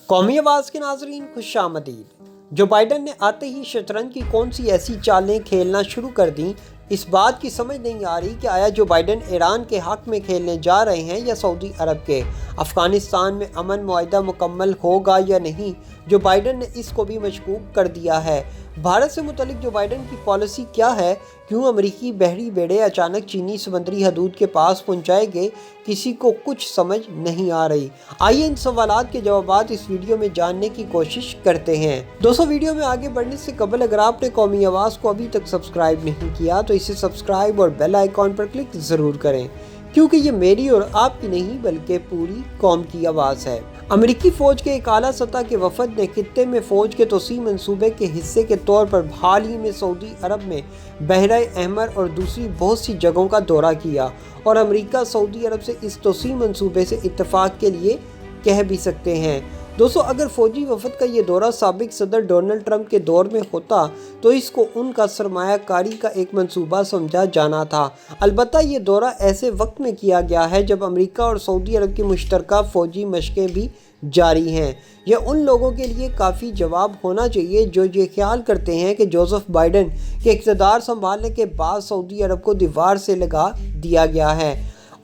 قومی آواز کے ناظرین خوش آمدید۔ جو بائیڈن نے آتے ہی شطرنج کی کون سی ایسی چالیں کھیلنا شروع کر دیں، اس بات کی سمجھ نہیں آ رہی کہ آیا جو بائیڈن ایران کے حق میں کھیلنے جا رہے ہیں یا سعودی عرب کے۔ افغانستان میں امن معاہدہ مکمل ہوگا یا نہیں، جو بائیڈن نے اس کو بھی مشکوک کر دیا ہے۔ بھارت سے متعلق جو بائیڈن کی پالیسی کیا ہے؟ کیوں امریکی بحری بیڑے اچانک چینی سمندری حدود کے پاس پہنچائے گئے؟ کسی کو کچھ سمجھ نہیں آ رہی۔ آئیے ان سوالات کے جوابات اس ویڈیو میں جاننے کی کوشش کرتے ہیں۔ دوستو، ویڈیو میں آگے بڑھنے سے قبل اگر آپ نے قومی آواز کو ابھی تک سبسکرائب نہیں کیا تو اسے سبسکرائب اور بیل آئیکن پر کلک ضرور کریں، کیونکہ یہ میری اور آپ کی نہیں بلکہ پوری قوم کی آواز ہے۔ امریکی فوج کے ایک اعلیٰ سطح کے وفد نے خطے میں فوج کے توسیع منصوبے کے حصے کے طور پر حال ہی میں سعودی عرب میں بحیرہ احمر اور دوسری بہت سی جگہوں کا دورہ کیا، اور امریکہ سعودی عرب سے اس توسیع منصوبے سے اتفاق کے لیے کہہ بھی سکتے ہیں۔ دوستو، اگر فوجی وفد کا یہ دورہ سابق صدر ڈونلڈ ٹرمپ کے دور میں ہوتا تو اس کو ان کا سرمایہ کاری کا ایک منصوبہ سمجھا جانا تھا۔ البتہ یہ دورہ ایسے وقت میں کیا گیا ہے جب امریکہ اور سعودی عرب کی مشترکہ فوجی مشقیں بھی جاری ہیں۔ یہ ان لوگوں کے لیے کافی جواب ہونا چاہیے جو یہ خیال کرتے ہیں کہ جوزف بائیڈن کے اقتدار سنبھالنے کے بعد سعودی عرب کو دیوار سے لگا دیا گیا ہے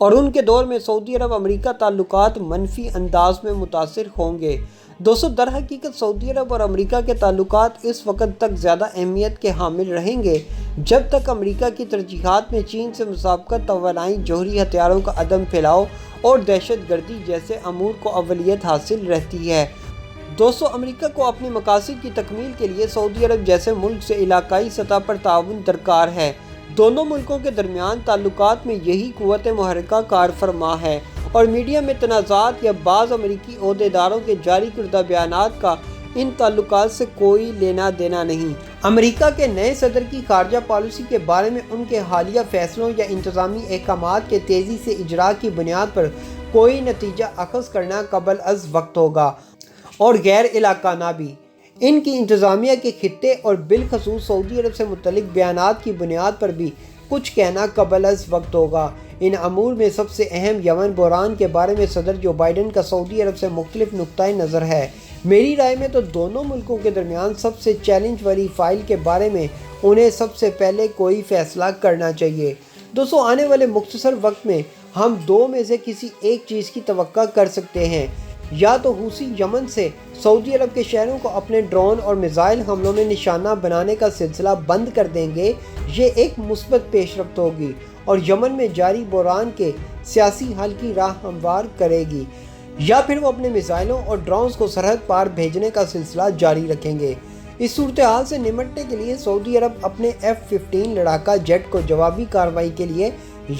اور ان کے دور میں سعودی عرب امریکہ تعلقات منفی انداز میں متاثر ہوں گے۔ دوستو، در حقیقت سعودی عرب اور امریکہ کے تعلقات اس وقت تک زیادہ اہمیت کے حامل رہیں گے جب تک امریکہ کی ترجیحات میں چین سے مسابقت، توانائی، جوہری ہتھیاروں کا عدم پھیلاؤ اور دہشت گردی جیسے امور کو اولویت حاصل رہتی ہے۔ دوستو، امریکہ کو اپنے مقاصد کی تکمیل کے لیے سعودی عرب جیسے ملک سے علاقائی سطح پر تعاون درکار ہے۔ دونوں ملکوں کے درمیان تعلقات میں یہی قوت محرکہ کار فرما ہے، اور میڈیا میں تنازعات یا بعض امریکی عہدیداروں کے جاری کردہ بیانات کا ان تعلقات سے کوئی لینا دینا نہیں۔ امریکہ کے نئے صدر کی خارجہ پالیسی کے بارے میں ان کے حالیہ فیصلوں یا انتظامی احکامات کے تیزی سے اجرا کی بنیاد پر کوئی نتیجہ اخذ کرنا قبل از وقت ہوگا اور غیر علاقانہ بھی۔ ان کی انتظامیہ کے خطے اور بالخصوص سعودی عرب سے متعلق بیانات کی بنیاد پر بھی کچھ کہنا قبل از وقت ہوگا۔ ان امور میں سب سے اہم یمن بحران کے بارے میں صدر جو بائیڈن کا سعودی عرب سے مختلف نقطۂ نظر ہے۔ میری رائے میں تو دونوں ملکوں کے درمیان سب سے چیلنج والی فائل کے بارے میں انہیں سب سے پہلے کوئی فیصلہ کرنا چاہیے۔ دوستو، آنے والے مختصر وقت میں ہم دو میں سے کسی ایک چیز کی توقع کر سکتے ہیں۔ یا تو حوثی یمن سے سعودی عرب کے شہروں کو اپنے ڈرون اور میزائل حملوں میں نشانہ بنانے کا سلسلہ بند کر دیں گے، یہ ایک مثبت پیش رفت ہوگی اور یمن میں جاری بحران کے سیاسی حل کی راہ ہموار کرے گی، یا پھر وہ اپنے میزائلوں اور ڈرونز کو سرحد پار بھیجنے کا سلسلہ جاری رکھیں گے۔ اس صورتحال سے نمٹنے کے لیے سعودی عرب اپنے F-15 لڑاکا جیٹ کو جوابی کارروائی کے لیے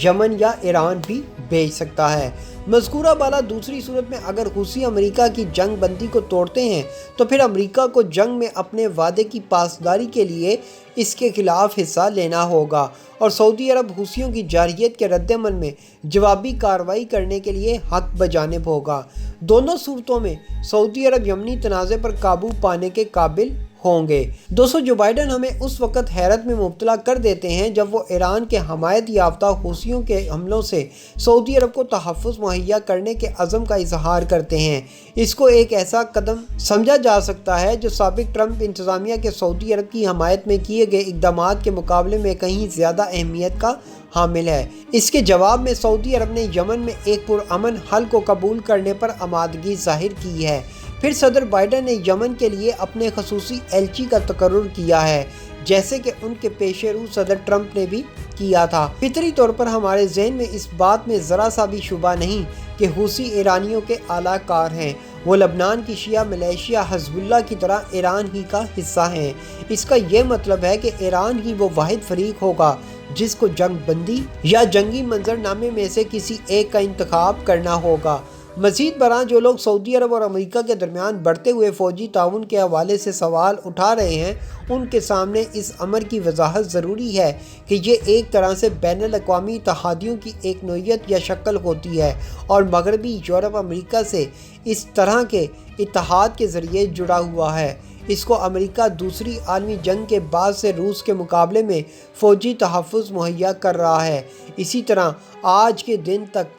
یمن یا ایران بھی بھیج سکتا ہے۔ مذکورہ بالا دوسری صورت میں اگر حوثی امریکہ کی جنگ بندی کو توڑتے ہیں تو پھر امریکہ کو جنگ میں اپنے وعدے کی پاسداری کے لیے اس کے خلاف حصہ لینا ہوگا، اور سعودی عرب حوثیوں کی جارحیت کے رد عمل میں جوابی کارروائی کرنے کے لیے حق بجانب ہوگا۔ دونوں صورتوں میں سعودی عرب یمنی تنازع پر قابو پانے کے قابل ہوں گے۔ دوستو، جو بائیڈن ہمیں اس وقت حیرت میں مبتلا کر دیتے ہیں جب وہ ایران کے حمایت یافتہ حوثیوں کے حملوں سے سعودی عرب کو تحفظ مہیا کرنے کے عزم کا اظہار کرتے ہیں۔ اس کو ایک ایسا قدم سمجھا جا سکتا ہے جو سابق ٹرمپ انتظامیہ کے سعودی عرب کی حمایت میں کیے گئے اقدامات کے مقابلے میں کہیں زیادہ اہمیت کا حامل ہے۔ اس کے جواب میں سعودی عرب نے یمن میں ایک پرامن حل کو قبول کرنے پر آمادگی ظاہر کی ہے۔ پھر صدر بائیڈن نے یمن کے لیے اپنے خصوصی ایلچی کا تقرر کیا ہے، جیسے کہ ان کے پیش رو صدر ٹرمپ نے بھی کیا تھا۔ فطری طور پر ہمارے ذہن میں اس بات میں ذرا سا بھی شبہ نہیں کہ حوثی ایرانیوں کے اعلیٰ کار ہیں۔ وہ لبنان کی شیعہ ملیشیا حزب اللہ کی طرح ایران ہی کا حصہ ہیں۔ اس کا یہ مطلب ہے کہ ایران ہی وہ واحد فریق ہوگا جس کو جنگ بندی یا جنگی منظر نامے میں سے کسی ایک کا انتخاب کرنا ہوگا۔ مزید برآں جو لوگ سعودی عرب اور امریکہ کے درمیان بڑھتے ہوئے فوجی تعاون کے حوالے سے سوال اٹھا رہے ہیں، ان کے سامنے اس امر کی وضاحت ضروری ہے کہ یہ ایک طرح سے بین الاقوامی اتحادیوں کی ایک نوعیت یا شکل ہوتی ہے، اور مغربی یورپ امریکہ سے اس طرح کے اتحاد کے ذریعے جڑا ہوا ہے۔ اس کو امریکہ دوسری عالمی جنگ کے بعد سے روس کے مقابلے میں فوجی تحفظ مہیا کر رہا ہے۔ اسی طرح آج کے دن تک